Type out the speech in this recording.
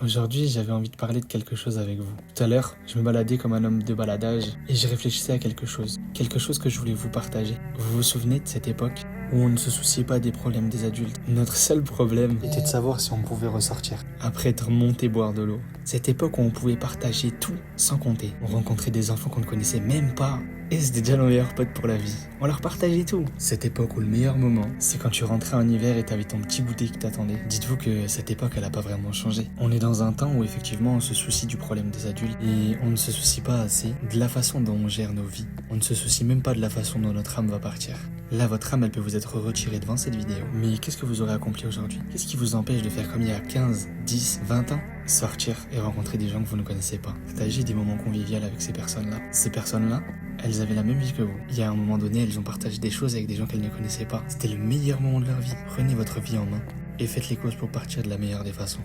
Aujourd'hui, j'avais envie de parler de quelque chose avec vous. Tout à l'heure, je me baladais comme un homme de baladage et je réfléchissais à quelque chose que je voulais vous partager. Vous vous souvenez de cette époque où on ne se souciait pas des problèmes des adultes? Notre seul problème était de savoir si on pouvait ressortir, après être monté boire de l'eau. Cette époque où on pouvait partager tout sans compter. On rencontrait des enfants qu'on ne connaissait même pas. Et c'était déjà nos meilleurs potes pour la vie. On leur partageait tout. Cette époque où le meilleur moment, c'est quand tu rentrais en hiver et t'avais ton petit goûter qui t'attendait. Dites-vous que cette époque, elle a pas vraiment changé. On est dans un temps où effectivement on se soucie du problème des adultes et on ne se soucie pas assez de la façon dont on gère nos vies. On ne se soucie même pas de la façon dont notre âme va partir. Là, votre âme, elle peut vous être retirée devant cette vidéo. Mais qu'est-ce que vous aurez accompli aujourd'hui? Qu'est-ce qui vous empêche de faire comme il y a 15, 10, 20 ans? Sortir et rencontrer des gens que vous ne connaissez pas. Partager des moments conviviaux avec ces personnes-là. Ces personnes-là, elles avaient la même vie que vous. Il y a un moment donné, elles ont partagé des choses avec des gens qu'elles ne connaissaient pas. C'était le meilleur moment de leur vie. Prenez votre vie en main et faites les causes pour partir de la meilleure des façons.